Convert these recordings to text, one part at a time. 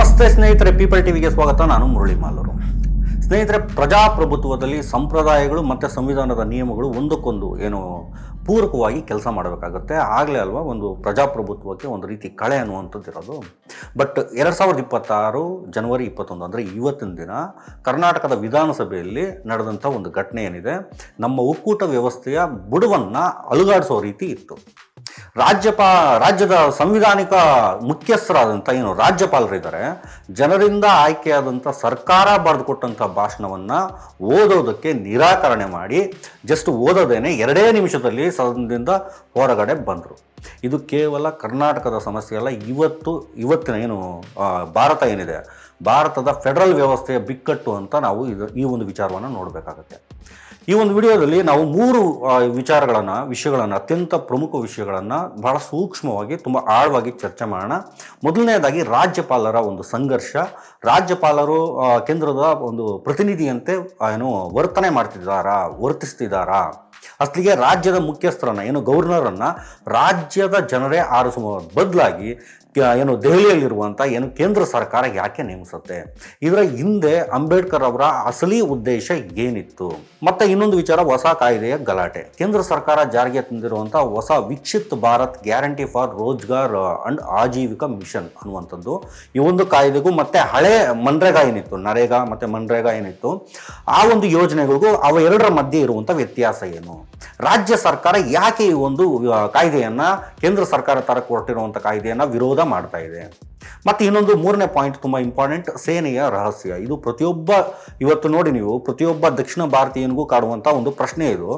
ನಮಸ್ತೆ ಸ್ನೇಹಿತರೆ, ಪೀಪಲ್ ಟಿವಿಗೆ ಸ್ವಾಗತ. ನಾನು ಮುರಳಿ ಮಾಲೂರು. ಸ್ನೇಹಿತರೆ, ಪ್ರಜಾಪ್ರಭುತ್ವದಲ್ಲಿ ಸಂಪ್ರದಾಯಗಳು ಮತ್ತು ಸಂವಿಧಾನದ ನಿಯಮಗಳು ಒಂದಕ್ಕೊಂದು ಪೂರಕವಾಗಿ ಕೆಲಸ ಮಾಡಬೇಕಾಗುತ್ತೆ. ಆಗಲೇ ಅಲ್ವಾ ಒಂದು ಪ್ರಜಾಪ್ರಭುತ್ವಕ್ಕೆ ಒಂದು ರೀತಿ ಕಳೆ ಅನ್ನುವಂಥದ್ದು ಇರೋದು. ಬಟ್ 2026 ಜನವರಿ 21 ಅಂದರೆ ಇವತ್ತಿನ ದಿನ ಕರ್ನಾಟಕದ ವಿಧಾನಸಭೆಯಲ್ಲಿ ನಡೆದಂಥ ಒಂದು ಘಟನೆ ಏನಿದೆ, ನಮ್ಮ ಒಕ್ಕೂಟ ವ್ಯವಸ್ಥೆಯ ಬುಡವನ್ನು ಅಲುಗಾಡಿಸೋ ರೀತಿ ಇತ್ತು. ರಾಜ್ಯದ ಸಂವಿಧಾನಿಕ ಮುಖ್ಯಸ್ಥರಾದಂಥ ರಾಜ್ಯಪಾಲರಿದ್ದಾರೆ, ಜನರಿಂದ ಆಯ್ಕೆಯಾದಂಥ ಸರ್ಕಾರ ಬರೆದುಕೊಟ್ಟಂಥ ಭಾಷಣವನ್ನು ಓದೋದಕ್ಕೆ ನಿರಾಕರಣೆ ಮಾಡಿ ಜಸ್ಟ್ ಓದೋದೇನೆ 2 ನಿಮಿಷದಲ್ಲಿ ಸದನದಿಂದ ಹೊರಗಡೆ ಬಂದರು. ಇದು ಕೇವಲ ಕರ್ನಾಟಕದ ಸಮಸ್ಯೆ ಅಲ್ಲ. ಇವತ್ತಿನ ಭಾರತ ಏನಿದೆ, ಭಾರತದ ಫೆಡರಲ್ ವ್ಯವಸ್ಥೆಯ ಬಿಕ್ಕಟ್ಟು ಅಂತ ನಾವು ಈ ಒಂದು ವಿಚಾರವನ್ನು ನೋಡಬೇಕಾಗತ್ತೆ. ಈ ಒಂದು ವಿಡಿಯೋದಲ್ಲಿ ನಾವು 3 ವಿಷಯಗಳನ್ನು ಅತ್ಯಂತ ಪ್ರಮುಖ ವಿಷಯಗಳನ್ನು ಬಹಳ ಸೂಕ್ಷ್ಮವಾಗಿ ತುಂಬ ಆಳವಾಗಿ ಚರ್ಚೆ ಮಾಡೋಣ. ಮೊದಲನೇದಾಗಿ ರಾಜ್ಯಪಾಲರ ಒಂದು ಸಂಘರ್ಷ. ರಾಜ್ಯಪಾಲರು ಕೇಂದ್ರದ ಒಂದು ಪ್ರತಿನಿಧಿಯಂತೆ ವರ್ತಿಸ್ತಿದ್ದಾರಾ? ಅಸಲಿಗೆ ರಾಜ್ಯದ ಮುಖ್ಯಸ್ಥರನ್ನ ಗವರ್ನರನ್ನು ರಾಜ್ಯದ ಜನರೇ ಆರಿಸುವ ಬದಲಾಗಿ ದೆಹಲಿಯಲ್ಲಿರುವಂಥ ಕೇಂದ್ರ ಸರ್ಕಾರ ಯಾಕೆ ನೇಮಿಸುತ್ತೆ? ಇದರ ಹಿಂದೆ ಅಂಬೇಡ್ಕರ್ ಅವರ ಅಸಲಿ ಉದ್ದೇಶ ಏನಿತ್ತು? ಮತ್ತೆ ಇನ್ನೊಂದು ವಿಚಾರ, ಹೊಸ ಕಾಯ್ದೆಯ ಗಲಾಟೆ. ಕೇಂದ್ರ ಸರ್ಕಾರ ಜಾರಿಗೆ ತಂದಿರುವಂಥ ಹೊಸ Viksit Bharat guarantee for Rozgar and Ajeevika mission ಅನ್ನುವಂಥದ್ದು, ಈ ಒಂದು ಕಾಯ್ದೆಗೂ ಮತ್ತೆ ಹಳೆ ಮನ್ರೇಗಾ ಏನಿತ್ತು, ನರೇಗಾ ಮತ್ತು ಮನ್ರೇಗಾ ಏನಿತ್ತು, ಆ ಒಂದು ಯೋಜನೆಗಳಿಗೂ ಅವೆರಡರ ಮಧ್ಯೆ ಇರುವಂಥ ವ್ಯತ್ಯಾಸ ಏನು? ರಾಜ್ಯ ಸರ್ಕಾರ ಯಾಕೆ ಈ ಒಂದು ಕಾಯ್ದೆಯನ್ನು, ಕೇಂದ್ರ ಸರ್ಕಾರ ಕೊಟ್ಟಿರುವಂಥ ಕಾಯ್ದೆಯನ್ನು ವಿರೋಧ ಮಾಡ್ತಾ ಇದೆ? ಮತ್ತೆ ಇನ್ನೊಂದು 3ನೇ ಪಾಯಿಂಟ್ ತುಂಬ ಇಂಪಾರ್ಟೆಂಟ್, ಸೇನೆಯ ರಹಸ್ಯ. ಇದು ಪ್ರತಿಯೊಬ್ಬ ದಕ್ಷಿಣ ಭಾರತೀಯನಿಗೂ ಕಾಡುವಂಥ ಒಂದು ಪ್ರಶ್ನೆ. ಇದು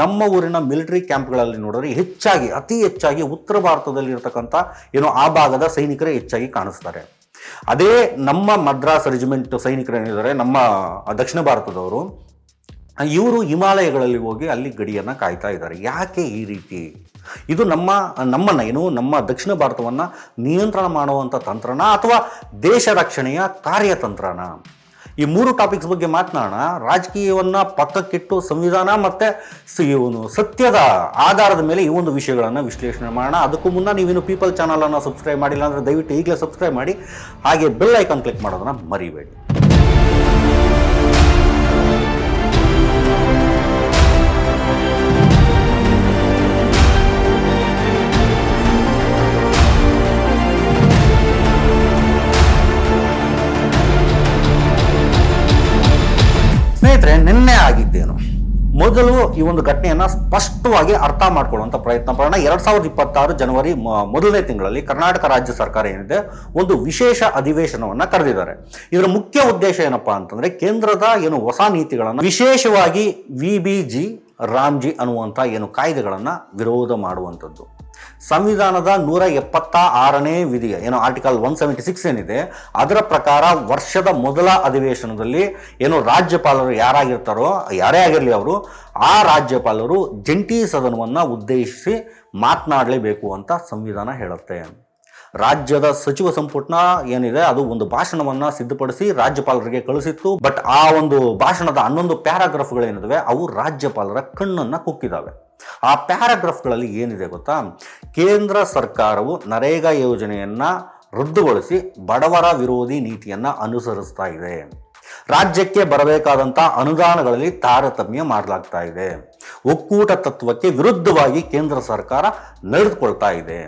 ನಮ್ಮ ಊರಿನ ಮಿಲಿಟರಿ ಕ್ಯಾಂಪ್ಗಳಲ್ಲಿ ನೋಡಿದ್ರೆ ಅತಿ ಹೆಚ್ಚಾಗಿ ಉತ್ತರ ಭಾರತದಲ್ಲಿ ಇರತಕ್ಕಂಥ ಆ ಭಾಗದ ಸೈನಿಕರೇ ಹೆಚ್ಚಾಗಿ ಕಾಣಿಸ್ತಾರೆ. ಅದೇ ನಮ್ಮ ಮದ್ರಾಸ್ ರೆಜಿಮೆಂಟ್ ಸೈನಿಕರೇನಿದ್ದಾರೆ, ನಮ್ಮ ದಕ್ಷಿಣ ಭಾರತದವರು, ಇವರು ಹಿಮಾಲಯಗಳಲ್ಲಿ ಹೋಗಿ ಅಲ್ಲಿ ಗಡಿಯನ್ನು ಕಾಯ್ತಾ ಇದ್ದಾರೆ. ಯಾಕೆ ಈ ರೀತಿ? ಇದು ನಮ್ಮ ದಕ್ಷಿಣ ಭಾರತವನ್ನು ನಿಯಂತ್ರಣ ಮಾಡುವಂಥ ತಂತ್ರನ ಅಥವಾ ದೇಶ ರಕ್ಷಣೆಯ ಕಾರ್ಯತಂತ್ರನ? ಈ 3 ಟಾಪಿಕ್ಸ್ ಬಗ್ಗೆ ಮಾತನಾಡೋಣ. ರಾಜಕೀಯವನ್ನು ಪಕ್ಕಕ್ಕಿಟ್ಟು ಸಂವಿಧಾನ ಮತ್ತು ಸತ್ಯದ ಆಧಾರದ ಮೇಲೆ ಈ ಒಂದು ವಿಷಯಗಳನ್ನು ವಿಶ್ಲೇಷಣೆ ಮಾಡೋಣ. ಅದಕ್ಕೂ ಮುನ್ನ ನೀವೇನು ಪೀಪಲ್ ಚಾನಲನ್ನು ಸಬ್ಸ್ಕ್ರೈಬ್ ಮಾಡಿಲ್ಲ ಅಂದರೆ ದಯವಿಟ್ಟು ಈಗಲೇ ಸಬ್ಸ್ಕ್ರೈಬ್ ಮಾಡಿ, ಹಾಗೆ ಬೆಲ್ ಐಕಾನ್ ಕ್ಲಿಕ್ ಮಾಡೋದನ್ನು ಮರಿಬೇಡಿ. ಸ್ನೇಹಿತರೆ, ನಿನ್ನೆ ಆಗಿದ್ದೇನು? ಮೊದಲು ಈ ಒಂದು ಘಟನೆಯನ್ನು ಸ್ಪಷ್ಟವಾಗಿ ಅರ್ಥ ಮಾಡ್ಕೊಳ್ಳುವಂಥ ಪ್ರಯತ್ನ ಮಾಡೋಣ. 2026 ಜನವರಿ ಮೊದಲನೇ ತಿಂಗಳಲ್ಲಿ ಕರ್ನಾಟಕ ರಾಜ್ಯ ಸರ್ಕಾರ ಏನಿದೆ, ಒಂದು ವಿಶೇಷ ಅಧಿವೇಶನವನ್ನು ಕರೆದಿದ್ದಾರೆ. ಇದರ ಮುಖ್ಯ ಉದ್ದೇಶ ಏನಪ್ಪಾ ಅಂತಂದ್ರೆ, ಕೇಂದ್ರದ ಹೊಸ ನೀತಿಗಳನ್ನು, ವಿಶೇಷವಾಗಿ VBG ರಾಮ್ಜಿ ಅನ್ನುವಂಥ ಕಾಯ್ದೆಗಳನ್ನು ವಿರೋಧ ಮಾಡುವಂಥದ್ದು. ಸಂವಿಧಾನದ 176ನೇ ವಿಧಿಯ ಆರ್ಟಿಕಲ್ 176 ಏನಿದೆ, ಅದರ ಪ್ರಕಾರ ವರ್ಷದ ಮೊದಲ ಅಧಿವೇಶನದಲ್ಲಿ ರಾಜ್ಯಪಾಲರು ಯಾರೇ ಆಗಿರಲಿ ಅವರು, ಆ ರಾಜ್ಯಪಾಲರು ಜಂಟಿ ಸದನವನ್ನು ಉದ್ದೇಶಿಸಿ ಮಾತನಾಡಲೇಬೇಕು ಅಂತ ಸಂವಿಧಾನ ಹೇಳುತ್ತೆ. ರಾಜ್ಯದ ಸಚಿವ ಸಂಪುಟ ಏನಿದೆ, ಅದು ಒಂದು ಭಾಷಣವನ್ನು ಸಿದ್ಧಪಡಿಸಿ ರಾಜ್ಯಪಾಲರಿಗೆ ಕಳಿಸಿತ್ತು. ಬಟ್ ಆ ಒಂದು ಭಾಷಣದ 11 ಪ್ಯಾರಾಗ್ರಾಫ್ಗಳೇನಿದಾವೆ, ಅವು ರಾಜ್ಯಪಾಲರ ಕಣ್ಣನ್ನು ಕುಕ್ಕಿದಾವೆ. ಆ ಪ್ಯಾರಾಗ್ರಾಫ್ಗಳಲ್ಲಿ ಏನಿದೆ ಗೊತ್ತಾ? ಕೇಂದ್ರ ಸರ್ಕಾರವು ನರೇಗಾ ಯೋಜನೆಯನ್ನು ರದ್ದುಗೊಳಿಸಿ ಬಡವರ ವಿರೋಧಿ ನೀತಿಯನ್ನು ಅನುಸರಿಸ್ತಾ ಇದೆ. ರಾಜ್ಯಕ್ಕೆ ಬರಬೇಕಾದಂಥ ಅನುದಾನಗಳಲ್ಲಿ ತಾರತಮ್ಯ ಮಾಡಲಾಗ್ತಾ ಇದೆ. ಒಕ್ಕೂಟ ತತ್ವಕ್ಕೆ ವಿರುದ್ಧವಾಗಿ ಕೇಂದ್ರ ಸರ್ಕಾರ ನಡೆದುಕೊಳ್ತಾ ಇದೆ.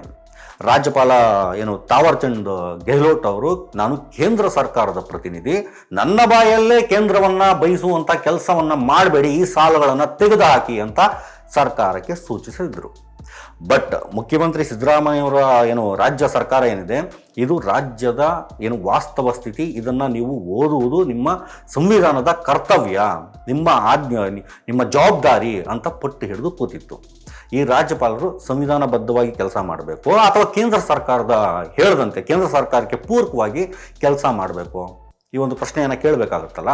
ರಾಜ್ಯಪಾಲ ತಾವರ್ ಚಂದ್ ಗೆಹ್ಲೋಟ್ ಅವರು, ನಾನು ಕೇಂದ್ರ ಸರ್ಕಾರದ ಪ್ರತಿನಿಧಿ, ನನ್ನ ಬಾಯಲ್ಲೇ ಕೇಂದ್ರವನ್ನು ಬಯಸುವಂಥ ಕೆಲಸವನ್ನು ಮಾಡಬೇಡಿ, ಈ ಸಾಲಗಳನ್ನು ತೆಗೆದುಹಾಕಿ ಅಂತ ಸರ್ಕಾರಕ್ಕೆ ಸೂಚಿಸಿದ್ರು. ಬಟ್ ಮುಖ್ಯಮಂತ್ರಿ ಸಿದ್ದರಾಮಯ್ಯವರ ರಾಜ್ಯ ಸರ್ಕಾರ ಏನಿದೆ, ಇದು ರಾಜ್ಯದ ವಾಸ್ತವ ಸ್ಥಿತಿ, ಇದನ್ನು ನೀವು ಓದುವುದು ನಿಮ್ಮ ಸಂವಿಧಾನದ ಕರ್ತವ್ಯ, ನಿಮ್ಮ ಆಜ್ಞೆ, ನಿಮ್ಮ ಜವಾಬ್ದಾರಿ ಅಂತ ಪಟ್ಟು ಹಿಡಿದು ಕೂತಿತ್ತು. ಈ ರಾಜ್ಯಪಾಲರು ಸಂವಿಧಾನಬದ್ಧವಾಗಿ ಕೆಲಸ ಮಾಡಬೇಕು ಅಥವಾ ಕೇಂದ್ರ ಸರ್ಕಾರದ ಹೇಳಿದಂತೆ ಕೇಂದ್ರ ಸರ್ಕಾರಕ್ಕೆ ಪೂರಕವಾಗಿ ಕೆಲಸ ಮಾಡಬೇಕು? ಈ ಒಂದು ಪ್ರಶ್ನೆಯನ್ನು ಕೇಳಬೇಕಾಗುತ್ತಲ್ಲ.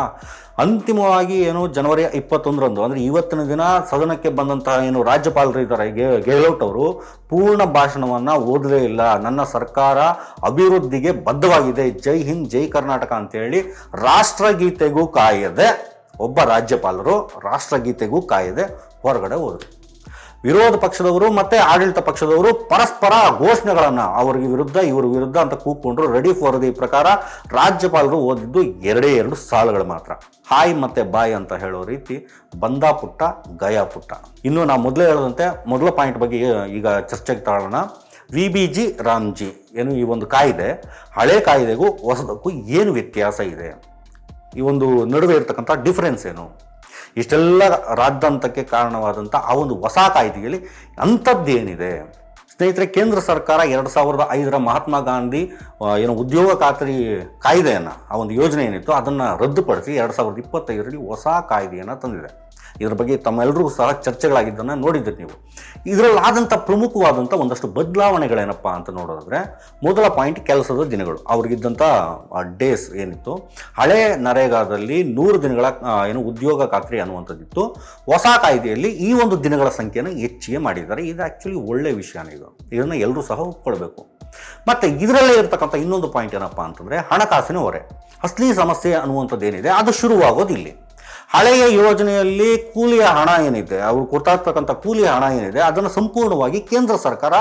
ಅಂತಿಮವಾಗಿ ಜನವರಿ 21ರಂದು ಅಂದರೆ ಇವತ್ತಿನ ದಿನ ಸದನಕ್ಕೆ ಬಂದಂತಹ ರಾಜ್ಯಪಾಲರು ಇದ್ದಾರೆ, ಗೆಹ್ಲೋಟ್ ಅವರು ಪೂರ್ಣ ಭಾಷಣವನ್ನು ಓದಲೇ ಇಲ್ಲ. ನನ್ನ ಸರ್ಕಾರ ಅಭಿವೃದ್ಧಿಗೆ ಬದ್ಧವಾಗಿದೆ, ಜೈ ಹಿಂದ್ ಜೈ ಕರ್ನಾಟಕ ಅಂತೇಳಿ ರಾಷ್ಟ್ರಗೀತೆಗೂ ಕಾಯದೆ, ಒಬ್ಬ ರಾಜ್ಯಪಾಲರು ರಾಷ್ಟ್ರಗೀತೆಗೂ ಕಾಯದೆ ಹೊರಗಡೆ ಹೋದರು. ವಿರೋಧ ಪಕ್ಷದವರು ಮತ್ತೆ ಆಡಳಿತ ಪಕ್ಷದವರು ಪರಸ್ಪರ ಘೋಷಣೆಗಳನ್ನ ಅವ್ರಿಗೆ ವಿರುದ್ಧ ಇವ್ರ ವಿರುದ್ಧ ಅಂತ ಕೂತ್ಕೊಂಡ್ರು. ರೆಡಿ ಫಾರ್ ದಿ ಪ್ರಕಾರ ರಾಜ್ಯಪಾಲರು ಓದಿದ್ದು 2 ಸಾಲುಗಳು ಮಾತ್ರ. ಹಾಯ್ ಮತ್ತೆ ಬಾಯ್ ಅಂತ ಹೇಳೋ ರೀತಿ ಬಂದಾ ಪುಟ್ಟ ಗಯಾ ಪುಟ್ಟ. ಇನ್ನು ನಾವು ಮೊದಲೇ ಹೇಳದಂತೆ ಮೊದಲ ಪಾಯಿಂಟ್ ಬಗ್ಗೆ ಈಗ ಚರ್ಚೆಗೆ ತಗೊಳ್ಳೋಣ. VBG ರಾಮ್ಜಿ ಏನು ಈ ಒಂದು ಕಾಯ್ದೆ, ಹಳೆ ಕಾಯ್ದೆಗೂ ಹೊಸದಕ್ಕೂ ಏನು ವ್ಯತ್ಯಾಸ ಇದೆ, ಈ ಒಂದು ನಡುವೆ ಇರ್ತಕ್ಕಂಥ ಡಿಫರೆನ್ಸ್ ಏನು, ಇಷ್ಟೆಲ್ಲ ರಾದ್ಧಾಂತಕ್ಕೆ ಕಾರಣವಾದಂಥ ಆ ಒಂದು ಹೊಸ ಕಾಯ್ದೆಯಲ್ಲಿ ಅಂಥದ್ದೇನಿದೆ ಸ್ನೇಹಿತರೆ. ಕೇಂದ್ರ ಸರ್ಕಾರ 2005 ಮಹಾತ್ಮ ಗಾಂಧಿ ಏನು ಉದ್ಯೋಗ ಖಾತರಿ ಕಾಯ್ದೆಯನ್ನು, ಆ ಒಂದು ಯೋಜನೆ ಏನಿತ್ತು ಅದನ್ನು ರದ್ದುಪಡಿಸಿ 2025ರಲ್ಲಿ ಹೊಸ ಕಾಯ್ದೆಯನ್ನು ತಂದಿದೆ. ಇದ್ರ ಬಗ್ಗೆ ತಮ್ಮೆಲ್ಲರಿಗೂ ಸಹ ಚರ್ಚೆಗಳಾಗಿದ್ದನ್ನು ನೋಡಿದ್ದೀರಿ ನೀವು. ಇದರಲ್ಲಾದಂಥ ಪ್ರಮುಖವಾದಂಥ ಒಂದಷ್ಟು ಬದಲಾವಣೆಗಳೇನಪ್ಪ ಅಂತ ನೋಡೋದಾದರೆ, ಮೊದಲ ಪಾಯಿಂಟ್ ಕೆಲಸದ ದಿನಗಳು. ಅವ್ರಿಗಿದ್ದಂಥ ಡೇಸ್ ಏನಿತ್ತು, ಹಳೆ ನರೇಗಾದಲ್ಲಿ 100 ದಿನಗಳ ಏನು ಉದ್ಯೋಗ ಖಾತ್ರಿ ಅನ್ನುವಂಥದ್ದಿತ್ತು. ಹೊಸ ಕಾಯ್ದೆಯಲ್ಲಿ ಈ ಒಂದು ದಿನಗಳ ಸಂಖ್ಯೆಯನ್ನು ಹೆಚ್ಚಿಗೆ ಮಾಡಿದ್ದಾರೆ. ಇದು ಆ್ಯಕ್ಚುಲಿ ಒಳ್ಳೆಯ ವಿಷಯನೇ. ಇದನ್ನು ಎಲ್ಲರೂ ಸಹ ಒಪ್ಕೊಳ್ಬೇಕು. ಮತ್ತು ಇದರಲ್ಲೇ ಇರ್ತಕ್ಕಂಥ ಇನ್ನೊಂದು ಪಾಯಿಂಟ್ ಏನಪ್ಪ ಅಂತಂದರೆ, ಹಣಕಾಸಿನ ಹೊರೆ, ಅಸಲಿ ಸಮಸ್ಯೆ ಅನ್ನುವಂಥದ್ದು ಏನಿದೆ ಅದು ಶುರುವಾಗೋದು ಇಲ್ಲಿ. ಹಳೆಯ ಯೋಜನೆಯಲ್ಲಿ ಕೂಲಿಯ ಹಣ ಏನಿದೆ, ಅವ್ರು ಕೊಡ್ತಾರ್ತಕ್ಕಂಥ ಕೂಲಿಯ ಹಣ ಏನಿದೆ ಅದನ್ನು ಸಂಪೂರ್ಣವಾಗಿ ಕೇಂದ್ರ ಸರ್ಕಾರ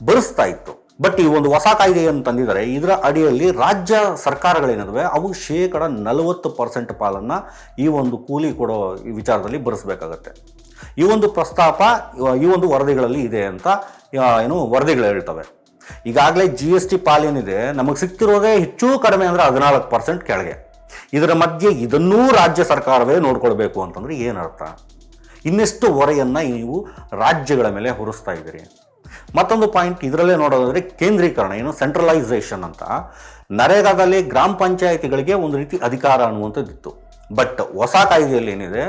ಭರಿಸ್ತಾ ಇತ್ತು. ಬಟ್ ಈ ಒಂದು ಹೊಸ ಕಾಯ್ದೆಯನ್ನು ತಂದಿದ್ದಾರೆ. ಇದರ ಅಡಿಯಲ್ಲಿ ರಾಜ್ಯ ಸರ್ಕಾರಗಳೇನಿವೆ ಅವು 40% ಪಾಲನ್ನು ಈ ಒಂದು ಕೂಲಿ ಕೊಡೋ ವಿಚಾರದಲ್ಲಿ ಭರಿಸಬೇಕಾಗತ್ತೆ. ಈ ಒಂದು ಪ್ರಸ್ತಾಪ ಈ ಒಂದು ವರದಿಗಳಲ್ಲಿ ಇದೆ ಅಂತ ಏನು ವರದಿಗಳು ಹೇಳ್ತವೆ. ಈಗಾಗಲೇ GST ಪಾಲೇನಿದೆ ನಮಗೆ ಸಿಗ್ತಿರೋದೇ ಹೆಚ್ಚು ಕಡಿಮೆ ಅಂದರೆ 14% ಕೆಳಗೆ. ಇದರ ಮಧ್ಯೆ ಇದನ್ನೂ ರಾಜ್ಯ ಸರ್ಕಾರವೇ ನೋಡ್ಕೊಳ್ಬೇಕು ಅಂತಂದರೆ ಏನರ್ಥ? ಇನ್ನೆಷ್ಟು ಹೊರೆಯನ್ನು ನೀವು ರಾಜ್ಯಗಳ ಮೇಲೆ ಹೊರಿಸ್ತಾ ಇದ್ದೀರಿ. ಮತ್ತೊಂದು ಪಾಯಿಂಟ್ ಇದರಲ್ಲೇ ನೋಡೋದಾದರೆ ಕೇಂದ್ರೀಕರಣ, ಏನು ಸೆಂಟ್ರಲೈಸೇಷನ್ ಅಂತ. ನರೇಗಾದಲ್ಲಿ ಗ್ರಾಮ ಪಂಚಾಯಿತಿಗಳಿಗೆ ಒಂದು ರೀತಿ ಅಧಿಕಾರ ಅನ್ನುವಂಥದ್ದಿತ್ತು. ಬಟ್ ಹೊಸ ಕಾಯ್ದೆಯಲ್ಲಿ ಏನಿದೆ,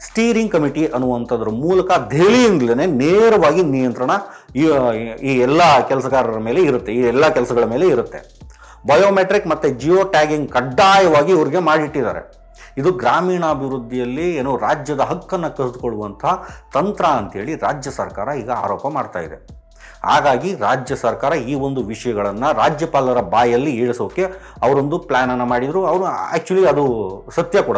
ಸ್ಟೀರಿಂಗ್ ಕಮಿಟಿ ಅನ್ನುವಂಥದ್ರ ಮೂಲಕ ದೆಹಲಿಯಿಂದಲೇ ನೇರವಾಗಿ ನಿಯಂತ್ರಣ ಈ ಎಲ್ಲ ಕೆಲಸಗಾರರ ಮೇಲೆ ಇರುತ್ತೆ, ಈ ಎಲ್ಲ ಕೆಲಸಗಳ ಮೇಲೆ ಇರುತ್ತೆ. ಬಯೋಮೆಟ್ರಿಕ್ ಮತ್ತು ಜಿಯೋ ಟ್ಯಾಗಿಂಗ್ ಕಡ್ಡಾಯವಾಗಿ ಇವ್ರಿಗೆ ಮಾಡಿಟ್ಟಿದ್ದಾರೆ. ಇದು ಗ್ರಾಮೀಣಾಭಿವೃದ್ಧಿಯಲ್ಲಿ ಏನು ರಾಜ್ಯದ ಹಕ್ಕನ್ನು ಕಸಿದುಕೊಳ್ಳುವಂಥ ತಂತ್ರ ಅಂತೇಳಿ ರಾಜ್ಯ ಸರ್ಕಾರ ಈಗ ಆರೋಪ ಮಾಡ್ತಾ ಇದೆ. ಹಾಗಾಗಿ ರಾಜ್ಯ ಸರ್ಕಾರ ಈ ಒಂದು ವಿಷಯಗಳನ್ನು ರಾಜ್ಯಪಾಲರ ಬಾಯಲ್ಲಿ ಇಳಿಸೋಕೆ ಅವರೊಂದು ಪ್ಲ್ಯಾನನ್ನು ಮಾಡಿದರು. ಅವರು ಆ್ಯಕ್ಚುಲಿ ಅದು ಸತ್ಯ ಕೂಡ,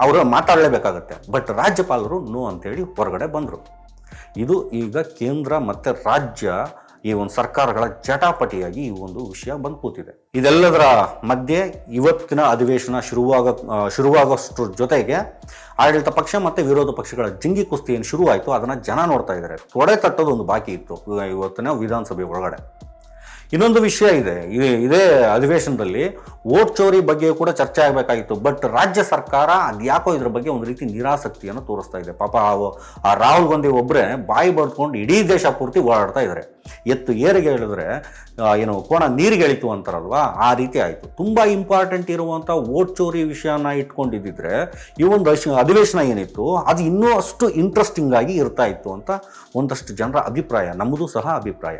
ಅವರು ಮಾತಾಡಲೇಬೇಕಾಗತ್ತೆ. ಬಟ್ ರಾಜ್ಯಪಾಲರು ನೋ ಅಂತೇಳಿ ಹೊರಗಡೆ ಬಂದರು. ಇದು ಈಗ ಕೇಂದ್ರ ಮತ್ತು ರಾಜ್ಯ ಈ ಒಂದು ಸರ್ಕಾರಗಳ ಜಟಾಪಟಿಯಾಗಿ ಈ ಒಂದು ವಿಷಯ ಬಂದು ಕೂತಿದೆ. ಇದೆಲ್ಲದರ ಮಧ್ಯೆ ಇವತ್ತಿನ ಅಧಿವೇಶನ ಶುರುವಾಗೋಷ್ಟ್ರ ಜೊತೆಗೆ ಆಡಳಿತ ಪಕ್ಷ ಮತ್ತು ವಿರೋಧ ಪಕ್ಷಗಳ ಜಿಂಗಿ ಕುಸ್ತಿ ಏನು ಶುರುವಾಯಿತು ಅದನ್ನು ಜನ ನೋಡ್ತಾ ಇದ್ದಾರೆ. ತೊಡೆ ತಟ್ಟೋದು ಒಂದು ಬಾಕಿ ಇತ್ತು ಇವತ್ತಿನ ವಿಧಾನಸಭೆ ಒಳಗಡೆ. ಇನ್ನೊಂದು ವಿಷಯ ಇದೆ, ಇದೇ ಅಧಿವೇಶನದಲ್ಲಿ ವೋಟ್ ಚೋರಿ ಬಗ್ಗೆ ಕೂಡ ಚರ್ಚೆ ಆಗಬೇಕಾಗಿತ್ತು. ಬಟ್ ರಾಜ್ಯ ಸರ್ಕಾರ ಅದ್ಯಾಕೋ ಇದ್ರ ಬಗ್ಗೆ ಒಂದು ರೀತಿ ನಿರಾಸಕ್ತಿಯನ್ನು ತೋರಿಸ್ತಾ ಇದೆ. ಪಾಪ ಆ ರಾಹುಲ್ ಗಾಂಧಿ ಒಬ್ಬರೇ ಬಾಯಿ ಬಡ್ಕೊಂಡು ಇಡೀ ದೇಶ ಪೂರ್ತಿ ಓಡಾಡ್ತಾ ಇದ್ದಾರೆ. ಎತ್ತು ಏರಿಗೆ ಹೇಳಿದ್ರೆ ಏನು ಕೋಣ ನೀರಿಗೆ ಎಳಿತು ಅಂತಾರಲ್ವಾ, ಆ ರೀತಿ ಆಯಿತು. ತುಂಬ ಇಂಪಾರ್ಟೆಂಟ್ ಇರುವಂಥ ವೋಟ್ ಚೋರಿ ವಿಷಯನ ಇಟ್ಕೊಂಡಿದ್ದಿದ್ರೆ ಈ ಒಂದು ಅಧಿವೇಶನ ಏನಿತ್ತು ಅದು ಇನ್ನೂ ಅಷ್ಟು ಇಂಟ್ರೆಸ್ಟಿಂಗ್ ಆಗಿ ಇರ್ತಾ ಇತ್ತು ಅಂತ ಒಂದಷ್ಟು ಜನರ ಅಭಿಪ್ರಾಯ, ನಮ್ಮದು ಸಹ ಅಭಿಪ್ರಾಯ.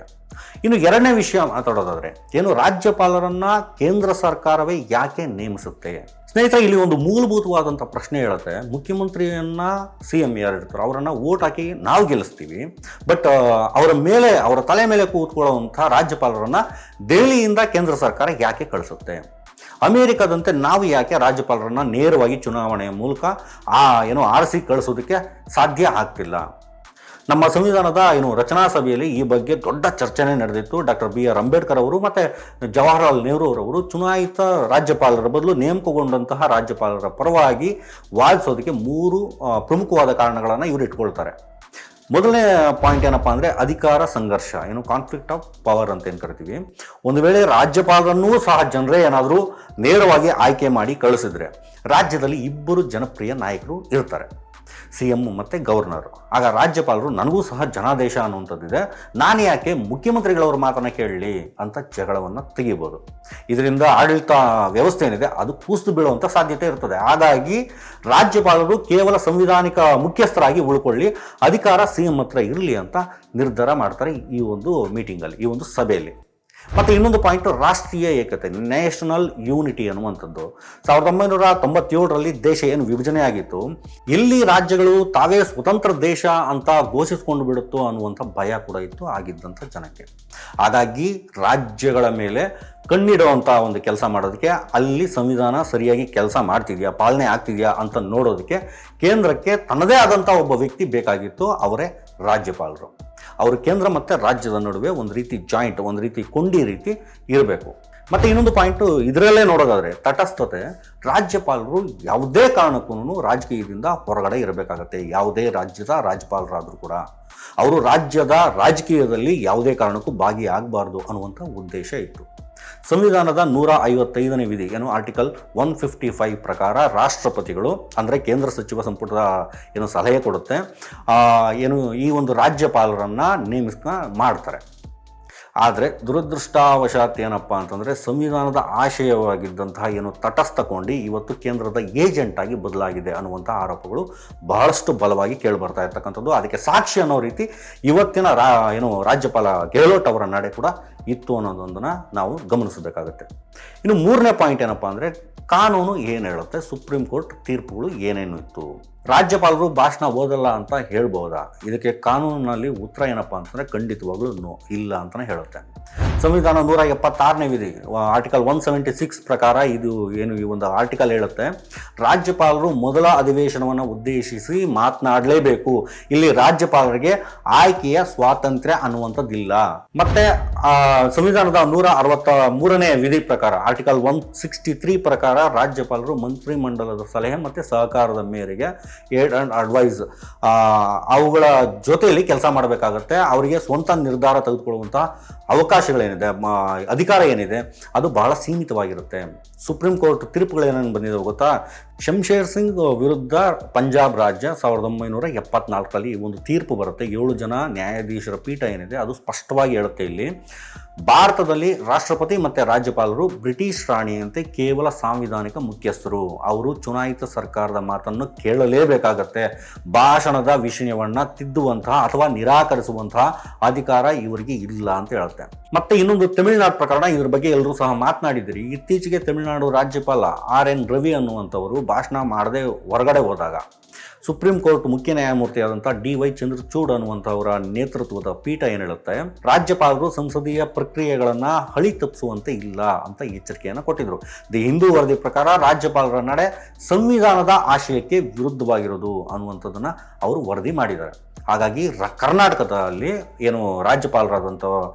ಇನ್ನು ಎರಡನೇ ವಿಷಯ ಮಾತಾಡೋದಾದರೆ, ಏನು ರಾಜ್ಯಪಾಲರನ್ನು ಕೇಂದ್ರ ಸರ್ಕಾರವೇ ಯಾಕೆ ನೇಮಿಸುತ್ತೆ? ಸ್ನೇಹಿತರೆ, ಇಲ್ಲಿ ಒಂದು ಮೂಲಭೂತವಾದಂಥ ಪ್ರಶ್ನೆ ಹೇಳುತ್ತೆ. ಮುಖ್ಯಮಂತ್ರಿಯನ್ನ CM ಯಾರು ಇರ್ತಾರೋ ಅವರನ್ನು ವೋಟ್ ಹಾಕಿ ನಾವು ಗೆಲ್ಲಿಸ್ತೀವಿ. ಬಟ್ ಅವರ ತಲೆ ಮೇಲೆ ಕೂತ್ಕೊಳ್ಳುವಂಥ ರಾಜ್ಯಪಾಲರನ್ನು ದೆಹಲಿಯಿಂದ ಕೇಂದ್ರ ಸರ್ಕಾರ ಯಾಕೆ ಕಳಿಸುತ್ತೆ? ಅಮೇರಿಕಾದಂತೆ ನಾವು ಯಾಕೆ ರಾಜ್ಯಪಾಲರನ್ನು ನೇರವಾಗಿ ಚುನಾವಣೆಯ ಮೂಲಕ ಆರಿಸಿ ಕಳಿಸೋದಕ್ಕೆ ಸಾಧ್ಯ ಆಗ್ತಿಲ್ಲ? ನಮ್ಮ ಸಂವಿಧಾನದ ರಚನಾ ಸಭೆಯಲ್ಲಿ ಈ ಬಗ್ಗೆ ದೊಡ್ಡ ಚರ್ಚೆನೇ ನಡೆದಿತ್ತು. ಡಾಕ್ಟರ್ BR ಅಂಬೇಡ್ಕರ್ ಅವರು ಮತ್ತು ಜವಾಹರಲಾಲ್ ನೆಹರು ಅವರವರು ಚುನಾಯಿತ ರಾಜ್ಯಪಾಲರ ಬದಲು ನೇಮಕಗೊಂಡಂತಹ ರಾಜ್ಯಪಾಲರ ಪರವಾಗಿ ವಾದಿಸೋದಕ್ಕೆ 3 ಪ್ರಮುಖವಾದ ಕಾರಣಗಳನ್ನು ಇವರು ಇಟ್ಕೊಳ್ತಾರೆ. ಮೊದಲನೇ ಪಾಯಿಂಟ್ ಏನಪ್ಪ ಅಂದರೆ ಅಧಿಕಾರ ಸಂಘರ್ಷ, ಕಾನ್ಫ್ಲಿಕ್ಟ್ ಆಫ್ ಪವರ್ ಅಂತ ಏನು ಕರಿತೀವಿ. ಒಂದು ವೇಳೆ ರಾಜ್ಯಪಾಲರನ್ನೂ ಸಹ ಜನರೇ ಏನಾದರೂ ನೇರವಾಗಿ ಆಯ್ಕೆ ಮಾಡಿ ಕಳಿಸಿದ್ರೆ ರಾಜ್ಯದಲ್ಲಿ 2 ಜನಪ್ರಿಯ ನಾಯಕರು ಇರ್ತಾರೆ, CM ಮತ್ತು ಗವರ್ನರ್. ಆಗ ರಾಜ್ಯಪಾಲರು ನನಗೂ ಸಹ ಜನಾದೇಶ ಅನ್ನುವಂಥದ್ದಿದೆ, ನಾನು ಯಾಕೆ ಮುಖ್ಯಮಂತ್ರಿಗಳವ್ರ ಮಾತನ್ನು ಕೇಳಲಿ ಅಂತ ಜಗಳವನ್ನು ತೆಗಿಬೋದು. ಇದರಿಂದ ಆಡಳಿತ ವ್ಯವಸ್ಥೆ ಏನಿದೆ ಅದು ಕುಸಿದು ಬೀಳುವಂಥ ಸಾಧ್ಯತೆ ಇರ್ತದೆ. ಹಾಗಾಗಿ ರಾಜ್ಯಪಾಲರು ಕೇವಲ ಸಂವಿಧಾನಿಕ ಮುಖ್ಯಸ್ಥರಾಗಿ ಉಳ್ಕೊಳ್ಳಿ, ಅಧಿಕಾರ CM ಹತ್ರ ಇರಲಿ ಅಂತ ನಿರ್ಧಾರ ಮಾಡ್ತಾರೆ ಈ ಒಂದು ಮೀಟಿಂಗಲ್ಲಿ, ಈ ಒಂದು ಸಭೆಯಲ್ಲಿ. ಮತ್ತು ಇನ್ನೊಂದು ಪಾಯಿಂಟ್ ರಾಷ್ಟ್ರೀಯ ಏಕತೆ, ನ್ಯಾಷನಲ್ ಯೂನಿಟಿ ಅನ್ನುವಂಥದ್ದು. 1997ರಲ್ಲಿ ದೇಶ ಏನು ವಿಭಜನೆ ಆಗಿತ್ತು, ಇಲ್ಲಿ ರಾಜ್ಯಗಳು ತಾವೇ ಸ್ವತಂತ್ರ ದೇಶ ಅಂತ ಘೋಷಿಸ್ಕೊಂಡು ಬಿಡುತ್ತೋ ಅನ್ನುವಂಥ ಭಯ ಕೂಡ ಇತ್ತು ಆಗಿದ್ದಂಥ ಜನಕ್ಕೆ. ಹಾಗಾಗಿ ರಾಜ್ಯಗಳ ಮೇಲೆ ಕಣ್ಣಿಡುವಂಥ ಒಂದು ಕೆಲಸ ಮಾಡೋದಕ್ಕೆ, ಅಲ್ಲಿ ಸಂವಿಧಾನ ಸರಿಯಾಗಿ ಕೆಲಸ ಮಾಡ್ತಿದೆಯಾ, ಪಾಲನೆ ಆಗ್ತಿದೆಯಾ ಅಂತ ನೋಡೋದಕ್ಕೆ ಕೇಂದ್ರಕ್ಕೆ ತನ್ನದೇ ಆದಂಥ ಒಬ್ಬ ವ್ಯಕ್ತಿ ಬೇಕಾಗಿತ್ತು, ಅವರೇ ರಾಜ್ಯಪಾಲರು. ಅವರು ಕೇಂದ್ರ ಮತ್ತು ರಾಜ್ಯದ ನಡುವೆ ಒಂದು ರೀತಿ ಜಾಯಿಂಟ್, ಒಂದು ರೀತಿ ಕೊಂಡಿ ರೀತಿ ಇರಬೇಕು. ಮತ್ತು ಇನ್ನೊಂದು ಪಾಯಿಂಟು ಇದರಲ್ಲೇ ನೋಡೋದಾದರೆ ತಟಸ್ಥತೆ. ರಾಜ್ಯಪಾಲರು ಯಾವುದೇ ಕಾರಣಕ್ಕೂ ರಾಜಕೀಯದಿಂದ ಹೊರಗಡೆ ಇರಬೇಕಾಗತ್ತೆ. ಯಾವುದೇ ರಾಜ್ಯದ ರಾಜ್ಯಪಾಲರಾದರೂ ಕೂಡ ಅವರು ರಾಜ್ಯದ ರಾಜಕೀಯದಲ್ಲಿ ಯಾವುದೇ ಕಾರಣಕ್ಕೂ ಭಾಗಿಯಾಗಬಾರ್ದು ಅನ್ನುವಂಥ ಉದ್ದೇಶ ಇತ್ತು. ಸಂವಿಧಾನದ 155ನೇ ವಿಧಿ ಏನು ಆರ್ಟಿಕಲ್ 155 ಪ್ರಕಾರ ರಾಷ್ಟ್ರಪತಿಗಳು ಅಂದರೆ ಕೇಂದ್ರ ಸಚಿವ ಸಂಪುಟದ ಏನು ಸಲಹೆ ಕೊಡುತ್ತೆ, ಏನು ಈ ಒಂದು ರಾಜ್ಯಪಾಲರನ್ನು ಮಾಡ್ತಾರೆ. ಆದರೆ ದುರದೃಷ್ಟವಶಾತ್ ಏನಪ್ಪ ಅಂತಂದರೆ ಸಂವಿಧಾನದ ಆಶಯವಾಗಿದ್ದಂತಹ ಏನು ತಟಸ್ಥಕೊಂಡಿ ಇವತ್ತು ಕೇಂದ್ರದ ಏಜೆಂಟಾಗಿ ಬದಲಾಗಿದೆ ಅನ್ನುವಂಥ ಆರೋಪಗಳು ಬಹಳಷ್ಟು ಬಲವಾಗಿ ಕೇಳಿಬರ್ತಾ ಇರ್ತಕ್ಕಂಥದ್ದು. ಅದಕ್ಕೆ ಸಾಕ್ಷಿ ಅನ್ನೋ ರೀತಿ ಇವತ್ತಿನ ರಾಜ್ಯಪಾಲ ಗೆಹ್ಲೋಟ್ ಅವರ ನಡೆ ಕೂಡ ಇತ್ತು ಅನ್ನೋದೊಂದನ್ನು ನಾವು ಗಮನಿಸಬೇಕಾಗುತ್ತೆ. ಇನ್ನು ಮೂರನೇ ಪಾಯಿಂಟ್ ಏನಪ್ಪ ಅಂದರೆ ಕಾನೂನು ಏನು ಹೇಳುತ್ತೆ, ಸುಪ್ರೀಂ ಕೋರ್ಟ್ ತೀರ್ಪುಗಳು ಏನೇನು ಇತ್ತು. ರಾಜ್ಯಪಾಲರು ಭಾಷಣ ಓದಲ್ಲ ಅಂತ ಹೇಳ್ಬೋದಾ? ಇದಕ್ಕೆ ಕಾನೂನಿನಲ್ಲಿ ಉತ್ತರ ಏನಪ್ಪ ಅಂತಂದರೆ ಖಂಡಿತವಾಗ್ಲೂ ನೋ, ಇಲ್ಲ ಅಂತಲೇ ಹೇಳುತ್ತೆ. ಸಂವಿಧಾನ 176ನೇ ವಿಧಿ ಆರ್ಟಿಕಲ್ 176 ಪ್ರಕಾರ ಇದು ಏನು ಈ ಒಂದು ಆರ್ಟಿಕಲ್ ಹೇಳುತ್ತೆ, ರಾಜ್ಯಪಾಲರು ಮೊದಲ ಅಧಿವೇಶನವನ್ನು ಉದ್ದೇಶಿಸಿ ಮಾತನಾಡಲೇಬೇಕು. ಇಲ್ಲಿ ರಾಜ್ಯಪಾಲರಿಗೆ ಆಯ್ಕೆಯ ಸ್ವಾತಂತ್ರ್ಯ ಅನ್ನುವಂಥದ್ದಿಲ್ಲ. ಮತ್ತೆ ಸಂವಿಧಾನದ 163ನೇ ವಿಧಿ ಪ್ರಕಾರ ಆರ್ಟಿಕಲ್ 163 ಪ್ರಕಾರ ರಾಜ್ಯಪಾಲರು ಮಂತ್ರಿಮಂಡಲದ ಸಲಹೆ ಮತ್ತು ಸಹಕಾರದ ಮೇರೆಗೆ ಏಡ್ ಅಂಡ್ ಅಡ್ವೈಸ್ ಅವುಗಳ ಜೊತೆಯಲ್ಲಿ ಕೆಲಸ ಮಾಡಬೇಕಾಗತ್ತೆ. ಅವರಿಗೆ ಸ್ವಂತ ನಿರ್ಧಾರ ತೆಗೆದುಕೊಳ್ಳುವಂಥ ಅವಕಾಶಗಳೇನಿದೆ, ಅಧಿಕಾರ ಏನಿದೆ ಅದು ಬಹಳ ಸೀಮಿತವಾಗಿರುತ್ತೆ. ಸುಪ್ರೀಂ ಕೋರ್ಟ್ ತೀರ್ಪುಗಳೇನೇನು ಬಂದಿದೆ ಗೊತ್ತಾ? ಶಮ್ಶೇರ್ ಸಿಂಗ್ ವಿರುದ್ಧ ಪಂಜಾಬ್ ರಾಜ್ಯ 1974ರಲ್ಲಿ ಒಂದು ತೀರ್ಪು ಬರುತ್ತೆ. 7 ಜನ ನ್ಯಾಯಾಧೀಶರ ಪೀಠ ಏನಿದೆ ಅದು ಸ್ಪಷ್ಟವಾಗಿ ಹೇಳುತ್ತೆ, ಇಲ್ಲಿ ಭಾರತದಲ್ಲಿ ರಾಷ್ಟ್ರಪತಿ ಮತ್ತು ರಾಜ್ಯಪಾಲರು ಬ್ರಿಟಿಷ್ ರಾಣಿಯಂತೆ ಕೇವಲ ಸಾಂವಿಧಾನಿಕ ಮುಖ್ಯಸ್ಥರು. ಅವರು ಚುನಾಯಿತ ಸರ್ಕಾರದ ಮಾತನ್ನು ಕೇಳಲೇಬೇಕಾಗತ್ತೆ. ಭಾಷಣದ ವಿಷಯವನ್ನು ತಿದ್ದುವಂತಹ ಅಥವಾ ನಿರಾಕರಿಸುವಂತಹ ಅಧಿಕಾರ ಇವರಿಗೆ ಇಲ್ಲ ಅಂತ ಹೇಳುತ್ತೆ. ಮತ್ತೆ ಇನ್ನೊಂದು ತಮಿಳುನಾಡು ಪ್ರಕರಣ, ಇದ್ರ ಬಗ್ಗೆ ಎಲ್ಲರೂ ಸಹ ಮಾತನಾಡಿದ್ದೀರಿ. ಇತ್ತೀಚೆಗೆ ತಮಿಳುನಾಡು ರಾಜ್ಯಪಾಲ RN ರವಿ ಅನ್ನುವಂಥವರು ಭಾಷಣ ಮಾಡದೆ ಹೊರಗಡೆ ಹೋದಾಗ ಸುಪ್ರೀಂ ಕೋರ್ಟ್ ಮುಖ್ಯ ನ್ಯಾಯಮೂರ್ತಿಯಾದಂಥ DY ಚಂದ್ರಚೂಡ್ ಅನ್ನುವಂಥವರ ನೇತೃತ್ವದ ಪೀಠ ಏನು ಹೇಳುತ್ತೆ, ರಾಜ್ಯಪಾಲರು ಸಂಸದೀಯ ಪ್ರಕ್ರಿಯೆಗಳನ್ನು ಹಳಿ ತಪ್ಪಿಸುವಂತೆ ಇಲ್ಲ ಅಂತ ಎಚ್ಚರಿಕೆಯನ್ನು ಕೊಟ್ಟಿದ್ರು. ದಿ ಹಿಂದೂ ವರದಿ ಪ್ರಕಾರ ರಾಜ್ಯಪಾಲರ ನಡೆ ಸಂವಿಧಾನದ ಆಶಯಕ್ಕೆ ವಿರುದ್ಧವಾಗಿರೋದು ಅನ್ನುವಂಥದ್ದನ್ನು ಅವರು ವರದಿ ಮಾಡಿದ್ದಾರೆ. ಹಾಗಾಗಿ ಕರ್ನಾಟಕದಲ್ಲಿ ಏನು ರಾಜ್ಯಪಾಲರಾದಂಥ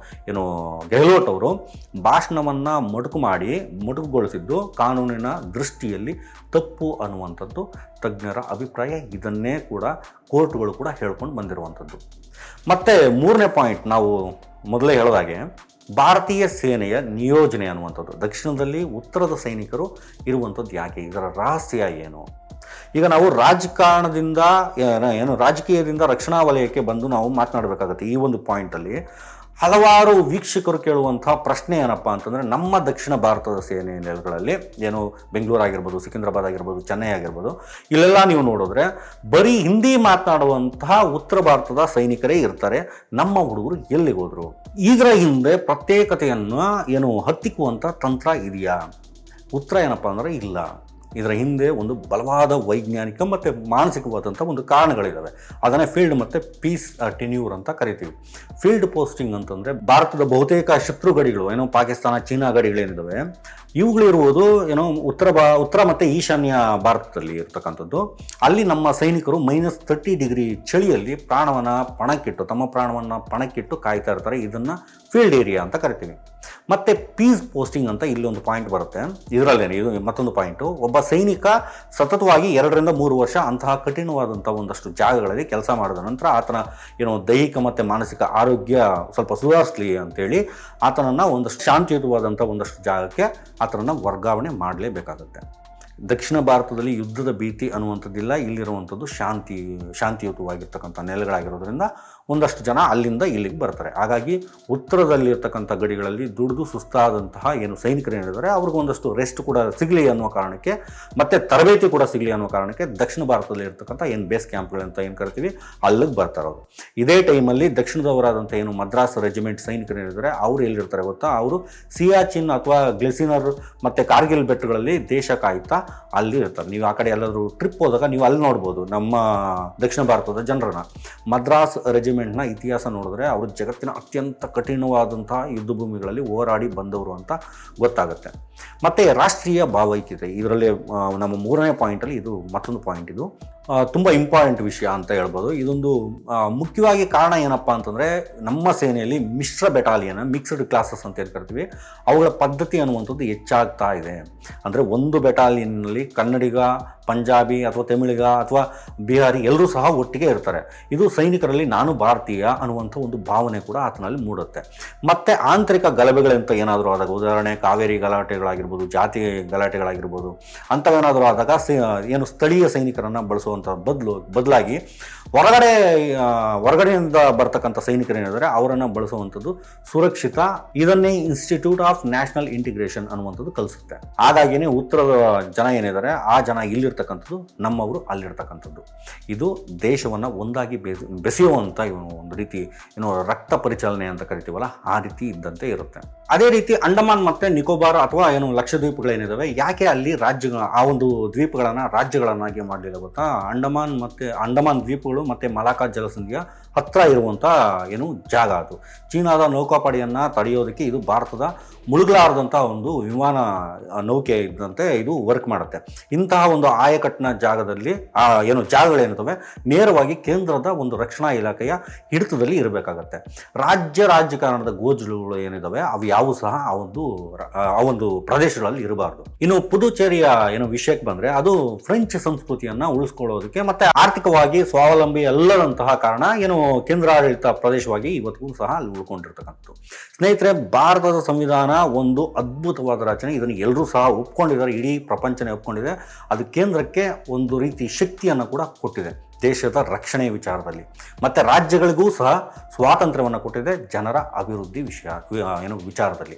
ಏನು ಗೆಹ್ಲೋಟ್ ಅವರು ಭಾಷಣವನ್ನು ಮೊಟಕುಗೊಳಿಸಿದ್ದು ಕಾನೂನಿನ ದೃಷ್ಟಿಯಲ್ಲಿ ತಪ್ಪು ಅನ್ನುವಂಥದ್ದು ತಜ್ಞರ ಅಭಿಪ್ರಾಯ. ಇದನ್ನೇ ಕೂಡ ಕೋರ್ಟ್ಗಳು ಕೂಡ ಹೇಳ್ಕೊಂಡು ಬಂದಿರುವಂಥದ್ದು. ಮತ್ತು ಮೂರನೇ ಪಾಯಿಂಟ್ ನಾವು ಮೊದಲೇ ಹೇಳಿದಾಗೆ ಭಾರತೀಯ ಸೇನೆಯ ನಿಯೋಜನೆ ಅನ್ನುವಂಥದ್ದು. ದಕ್ಷಿಣದಲ್ಲಿ ಉತ್ತರದ ಸೈನಿಕರು ಇರುವಂಥದ್ದು ಯಾಕೆ, ಇದರ ರಹಸ್ಯ ಏನು? ಈಗ ನಾವು ರಾಜಕೀಯದಿಂದ ರಕ್ಷಣಾ ವಲಯಕ್ಕೆ ಬಂದು ನಾವು ಮಾತನಾಡಬೇಕಾಗತ್ತೆ. ಈ ಒಂದು ಪಾಯಿಂಟಲ್ಲಿ ಹಲವಾರು ವೀಕ್ಷಕರು ಕೇಳುವಂಥ ಪ್ರಶ್ನೆ ಏನಪ್ಪ ಅಂತಂದರೆ, ನಮ್ಮ ದಕ್ಷಿಣ ಭಾರತದ ಸೇನೆ ನೆಲೆಗಳಲ್ಲಿ ಏನು ಬೆಂಗಳೂರು ಆಗಿರ್ಬೋದು, ಸಿಕಿಂದ್ರಾಬಾದ್ ಆಗಿರ್ಬೋದು, ಚೆನ್ನೈ ಆಗಿರ್ಬೋದು, ಇಲ್ಲೆಲ್ಲ ನೀವು ನೋಡಿದ್ರೆ ಬರೀ ಹಿಂದಿ ಮಾತನಾಡುವಂತಹ ಉತ್ತರ ಭಾರತದ ಸೈನಿಕರೇ ಇರ್ತಾರೆ. ನಮ್ಮ ಹುಡುಗರು ಎಲ್ಲಿಗೆ ಹೋದರು? ಇದರ ಹಿಂದೆ ಪ್ರತ್ಯೇಕತೆಯನ್ನು ಹತ್ತಿಕ್ಕುವಂಥ ತಂತ್ರ ಇದೆಯಾ? ಉತ್ತರ ಏನಪ್ಪ ಅಂದರೆ ಇಲ್ಲ. ಇದರ ಹಿಂದೆ ಒಂದು ಬಲವಾದ ವೈಜ್ಞಾನಿಕ ಮತ್ತು ಮಾನಸಿಕವಾದಂಥ ಒಂದು ಕಾರಣಗಳಿದ್ದಾವೆ. ಅದನ್ನೇ ಫೀಲ್ಡ್ ಮತ್ತು ಪೀಸ್ ಟೆನ್ಯೂರ್ ಅಂತ ಕರಿತೀವಿ. ಫೀಲ್ಡ್ ಪೋಸ್ಟಿಂಗ್ ಅಂತಂದರೆ ಭಾರತದ ಬಹುತೇಕ ಶತ್ರು ಗಡಿಗಳು ಪಾಕಿಸ್ತಾನ, ಚೀನಾ ಗಡಿಗಳೇನಿದ್ದಾವೆ ಇವುಗಳಿರುವುದು ಉತ್ತರ ಮತ್ತು ಈಶಾನ್ಯ ಭಾರತದಲ್ಲಿ ಇರ್ತಕ್ಕಂಥದ್ದು. ಅಲ್ಲಿ ನಮ್ಮ ಸೈನಿಕರು -30 ಡಿಗ್ರಿ ಚಳಿಯಲ್ಲಿ ತಮ್ಮ ಪ್ರಾಣವನ್ನು ಪಣಕ್ಕಿಟ್ಟು ಕಾಯ್ತಾ ಇರ್ತಾರೆ. ಇದನ್ನು ಫೀಲ್ಡ್ ಏರಿಯಾ ಅಂತ ಕರಿತೀವಿ. ಮತ್ತು ಪೀಸ್ ಪೋಸ್ಟಿಂಗ್ ಅಂತ ಇಲ್ಲಿ ಒಂದು ಪಾಯಿಂಟ್ ಬರುತ್ತೆ. ಇದರಲ್ಲೇನೆ ಇದು ಮತ್ತೊಂದು ಪಾಯಿಂಟು. ಒಬ್ಬ ಸೈನಿಕ ಸತತವಾಗಿ 2 ರಿಂದ 3 ವರ್ಷ ಅಂತಹ ಕಠಿಣವಾದಂಥ ಒಂದಷ್ಟು ಜಾಗಗಳಲ್ಲಿ ಕೆಲಸ ಮಾಡಿದ ನಂತರ ಆತನ ದೈಹಿಕ ಮತ್ತು ಮಾನಸಿಕ ಆರೋಗ್ಯ ಸ್ವಲ್ಪ ಸುಧಾರಿಸಲಿ ಅಂತೇಳಿ ಆತನನ್ನು ಒಂದಷ್ಟು ಶಾಂತಿಯುತವಾದಂಥ ಒಂದಷ್ಟು ಜಾಗಕ್ಕೆ ಆತನನ್ನು ವರ್ಗಾವಣೆ ಮಾಡಲೇಬೇಕಾಗುತ್ತೆ. ದಕ್ಷಿಣ ಭಾರತದಲ್ಲಿ ಯುದ್ಧದ ಭೀತಿ ಅನ್ನುವಂಥದ್ದಿಲ್ಲ. ಇಲ್ಲಿರುವಂಥದ್ದು ಶಾಂತಿಯುತವಾಗಿರ್ತಕ್ಕಂಥ ನೆಲೆಗಳಾಗಿರೋದ್ರಿಂದ ಒಂದಷ್ಟು ಜನ ಅಲ್ಲಿಂದ ಇಲ್ಲಿಗೆ ಬರ್ತಾರೆ. ಹಾಗಾಗಿ ಉತ್ತರದಲ್ಲಿರ್ತಕ್ಕಂಥ ಗಡಿಗಳಲ್ಲಿ ದುಡಿದು ಸುಸ್ತಾದಂತಹ ಸೈನಿಕರು ಏನಿದ್ದಾರೆ ಅವ್ರಿಗೆ ಒಂದಷ್ಟು ರೆಸ್ಟ್ ಕೂಡ ಸಿಗಲಿ ಅನ್ನುವ ಕಾರಣಕ್ಕೆ, ಮತ್ತು ತರಬೇತಿ ಕೂಡ ಸಿಗಲಿ ಅನ್ನೋ ಕಾರಣಕ್ಕೆ ದಕ್ಷಿಣ ಭಾರತದಲ್ಲಿ ಇರ್ತಕ್ಕಂಥ ಬೇಸ್ ಕ್ಯಾಂಪ್ಗಳಂತ ಕರಿತೀವಿ ಅಲ್ಲಿಗೆ ಬರ್ತಾರೋದು. ಇದೇ ಟೈಮಲ್ಲಿ ದಕ್ಷಿಣದವರಾದಂಥ ಮದ್ರಾಸ್ ರೆಜಿಮೆಂಟ್ ಸೈನಿಕರು ಏನಿದ್ದಾರೆ ಅವ್ರು ಎಲ್ಲಿರ್ತಾರೆ ಗೊತ್ತಾ? ಅವರು ಸಿಯಾಚಿನ್ ಅಥವಾ ಗ್ಲೆಸಿನರ್ ಮತ್ತು ಕಾರ್ಗಿಲ್ ಬೆಟ್ಟಗಳಲ್ಲಿ ದೇಶ ಕಾಯ್ತಾ ಅಲ್ಲಿ ಇರ್ತಾರೆ. ನೀವು ಆ ಕಡೆ ಎಲ್ಲಾದರೂ ಟ್ರಿಪ್ ಹೋದಾಗ ನೀವು ಅಲ್ಲಿ ನೋಡ್ಬೋದು ನಮ್ಮ ದಕ್ಷಿಣ ಭಾರತದ ಜನರನ್ನ. ಮದ್ರಾಸ್ ರೆಜಿಮೆಂಟ್ನ ಇತಿಹಾಸ ನೋಡಿದ್ರೆ ಅವರು ಜಗತ್ತಿನ ಅತ್ಯಂತ ಕಠಿಣವಾದಂತಹ ಯುದ್ಧ ಭೂಮಿಗಳಲ್ಲಿ ಹೋರಾಡಿ ಬಂದವರು ಅಂತ ಗೊತ್ತಾಗುತ್ತೆ. ಮತ್ತು ರಾಷ್ಟ್ರೀಯ ಭಾವೈಕ್ಯತೆ, ಇದರಲ್ಲಿ ನಮ್ಮ ಮೂರನೇ ಪಾಯಿಂಟಲ್ಲಿ ಇದು ಮತ್ತೊಂದು ಪಾಯಿಂಟ್. ಇದು ತುಂಬ ಇಂಪಾರ್ಟೆಂಟ್ ವಿಷಯ ಅಂತ ಹೇಳ್ಬೋದು. ಇದೊಂದು ಮುಖ್ಯವಾಗಿ ಕಾರಣ ಏನಪ್ಪ ಅಂತಂದರೆ, ನಮ್ಮ ಸೇನೆಯಲ್ಲಿ ಮಿಶ್ರ ಬೆಟಾಲಿಯನ್, ಮಿಕ್ಸ್ಡ್ ಕ್ಲಾಸಸ್ ಅಂತ ಏನು ಕರಿತೀವಿ, ಅವುಗಳ ಪದ್ಧತಿ ಅನ್ನುವಂಥದ್ದು ಹೆಚ್ಚಾಗ್ತಾ ಇದೆ. ಅಂದರೆ ಒಂದು ಬೆಟಾಲಿಯನ್ನಲ್ಲಿ ಕನ್ನಡಿಗ, ಪಂಜಾಬಿ ಅಥವಾ ತಮಿಳಿಗ ಅಥವಾ ಬಿಹಾರಿ ಎಲ್ಲರೂ ಸಹ ಒಟ್ಟಿಗೆ ಇರ್ತಾರೆ. ಇದು ಸೈನಿಕರಲ್ಲಿ ನಾನು ಭಾರತೀಯ ಅನ್ನುವಂಥ ಒಂದು ಭಾವನೆ ಕೂಡ ಆತನಲ್ಲಿ ಮೂಡುತ್ತೆ. ಮತ್ತು ಆಂತರಿಕ ಗಲಭೆಗಳಂತ ಏನಾದರೂ ಆದಾಗ, ಉದಾಹರಣೆ ಕಾವೇರಿ ಗಲಾಟೆಗಳಾಗಿರ್ಬೋದು, ಜಾತಿ ಗಲಾಟೆಗಳಾಗಿರ್ಬೋದು, ಅಂಥವೇನಾದರೂ ಆದಾಗ ಏನು ಸ್ಥಳೀಯ ಸೈನಿಕರನ್ನು ಬಳಸುವಂಥ ಬದಲಾಗಿ ಹೊರಗಡೆಯಿಂದ ಬರ್ತಕ್ಕಂಥ ಸೈನಿಕರೇನಿದ್ದಾರೆ ಅವರನ್ನು ಬಳಸುವಂಥದ್ದು ಸುರಕ್ಷಿತ. ಇದನ್ನೇ ಇನ್ಸ್ಟಿಟ್ಯೂಟ್ ಆಫ್ ನ್ಯಾಷನಲ್ ಇಂಟಿಗ್ರೇಷನ್ ಅನ್ನುವಂಥದ್ದು ಕಲಿಸುತ್ತೆ. ಹಾಗಾಗಿನೇ ಉತ್ತರದ ಜನ ಏನಿದ್ದಾರೆ ಆ ಜನ ಇಲ್ಲಿರ್ತಕ್ಕಂಥದ್ದು, ನಮ್ಮವರು ಅಲ್ಲಿರ್ತಕ್ಕಂಥದ್ದು. ಇದು ದೇಶವನ್ನು ಒಂದಾಗಿ ಬೆಸೆಯುವಂಥ ಒಂದು ರೀತಿ ರಕ್ತ ಪರಿಚಲನೆ ಅಂತ ಕರಿತೀವಲ್ಲ, ಆ ರೀತಿ ಇದ್ದಂತೆ ಇರುತ್ತೆ. ಅದೇ ರೀತಿ ಅಂಡಮಾನ್ ಮತ್ತು ನಿಕೋಬಾರ್ ಅಥವಾ ಲಕ್ಷದ್ವೀಪಗಳೇನಿದ್ದಾವೆ, ಯಾಕೆ ಅಲ್ಲಿ ಆ ಒಂದು ದ್ವೀಪಗಳನ್ನು ರಾಜ್ಯಗಳನ್ನಾಗಿ ಮಾಡಲಿಲ್ಲ ಗೊತ್ತಾ? ಅಂಡಮಾನ್ ದ್ವೀಪಗಳು ಮತ್ತು ಮಲಾಕಾ ಜಲಸಂಧಿಯ ಹತ್ತಿರ ಇರುವಂಥ ಜಾಗ ಅದು. ಚೀನಾದ ನೌಕಾಪಡೆಯನ್ನು ತಡೆಯೋದಕ್ಕೆ ಇದು ಭಾರತದ ಮುಳುಗಲಾರದಂಥ ಒಂದು ವಿಮಾನ ನೌಕೆ ಇದ್ದಂತೆ ಇದು ವರ್ಕ್ ಮಾಡುತ್ತೆ. ಇಂತಹ ಒಂದು ಆಯಕಟ್ಟಿನ ಜಾಗದಲ್ಲಿ ಜಾಗಗಳೇನಿದ್ದಾವೆ ನೇರವಾಗಿ ಕೇಂದ್ರದ ಒಂದು ರಕ್ಷಣಾ ಇಲಾಖೆಯ ಹಿಡಿತದಲ್ಲಿ ಇರಬೇಕಾಗತ್ತೆ. ರಾಜಕಾರಣದ ಗೋಜಲುಗಳು ಏನಿದ್ದಾವೆ ಅವು ಯಾವು ಸಹ ಆ ಒಂದು ಪ್ರದೇಶಗಳಲ್ಲಿ ಇರಬಾರ್ದು. ಇನ್ನು ಪುದುಚೇರಿಯ ವಿಷಯಕ್ಕೆ ಬಂದರೆ, ಅದು ಫ್ರೆಂಚ್ ಸಂಸ್ಕೃತಿಯನ್ನು ಉಳಿಸ್ಕೊಳ್ಳೋದಕ್ಕೆ ಮತ್ತು ಆರ್ಥಿಕವಾಗಿ ಸ್ವಾವಲಂಬಿ ಅಲ್ಲದಂತಹ ಕಾರಣ ಕೇಂದ್ರಾಡಳಿತ ಪ್ರದೇಶವಾಗಿ ಇವತ್ತಿಗೂ ಸಹ ಅಲ್ಲಿ ಉಳ್ಕೊಂಡಿರ್ತಕ್ಕಂಥದ್ದು. ಸ್ನೇಹಿತರೆ, ಭಾರತದ ಸಂವಿಧಾನ ಒಂದು ಅದ್ಭುತವಾದ ರಚನೆ. ಇದನ್ನು ಎಲ್ಲರೂ ಸಹ ಒಪ್ಕೊಂಡಿದ್ದಾರೆ, ಇಡೀ ಪ್ರಪಂಚನೇ ಒಪ್ಕೊಂಡಿದೆ. ಅದು ಕೇಂದ್ರಕ್ಕೆ ಒಂದು ರೀತಿ ಶಕ್ತಿಯನ್ನು ಕೂಡ ಕೊಟ್ಟಿದೆ ದೇಶದ ರಕ್ಷಣೆ ವಿಚಾರದಲ್ಲಿ. ಮತ್ತು ರಾಜ್ಯಗಳಿಗೂ ಸಹ ಸ್ವಾತಂತ್ರ್ಯವನ್ನು ಕೊಟ್ಟಿದೆ ಜನರ ಅಭಿವೃದ್ಧಿ ವಿಚಾರದಲ್ಲಿ.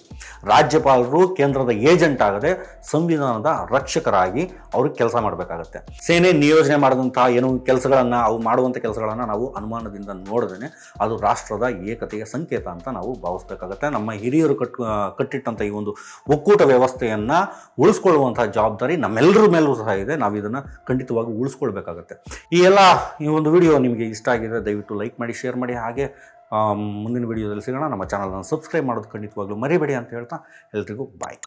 ರಾಜ್ಯಪಾಲರು ಕೇಂದ್ರದ ಏಜೆಂಟ್ ಆಗದೆ ಸಂವಿಧಾನದ ರಕ್ಷಕರಾಗಿ ಅವರು ಕೆಲಸ ಮಾಡಬೇಕಾಗತ್ತೆ. ಸೇನೆ ನಿಯೋಜನೆ ಮಾಡಿದಂತಹ ಕೆಲಸಗಳನ್ನು, ಅವು ಮಾಡುವಂಥ ಕೆಲಸಗಳನ್ನು ನಾವು ಅನುಮಾನದಿಂದ ನೋಡದೇನೆ ಅದು ರಾಷ್ಟ್ರದ ಏಕತೆಯ ಸಂಕೇತ ಅಂತ ನಾವು ಭಾವಿಸಬೇಕಾಗತ್ತೆ. ನಮ್ಮ ಹಿರಿಯರು ಕಟ್ಟಿಟ್ಟಂಥ ಈ ಒಂದು ಒಕ್ಕೂಟ ವ್ಯವಸ್ಥೆಯನ್ನು ಉಳಿಸ್ಕೊಳ್ಳುವಂತಹ ಜವಾಬ್ದಾರಿ ನಮ್ಮೆಲ್ಲರ ಮೇಲೂ ಸಹ ಇದೆ. ನಾವು ಇದನ್ನು ಖಂಡಿತವಾಗಿ ಉಳಿಸ್ಕೊಳ್ಬೇಕಾಗತ್ತೆ. ಈ ಒಂದು ವಿಡಿಯೋ ನಿಮಗೆ ಇಷ್ಟ ಆಗಿದೆ, ದಯವಿಟ್ಟು ಲೈಕ್ ಮಾಡಿ, ಶೇರ್ ಮಾಡಿ. ಹಾಗೆ ಮುಂದಿನ ವಿಡಿಯೋದಲ್ಲಿ ಸಿಗೋಣ. ನಮ್ಮ ಚಾನಲನ್ನು ಸಬ್ಸ್ಕ್ರೈಬ್ ಮಾಡೋದು ಖಂಡಿತವಾಗ್ಲೂ ಮರಿಬೇಡಿ ಅಂತ ಹೇಳ್ತಾ ಎಲ್ರಿಗೂ ಬಾಯ್.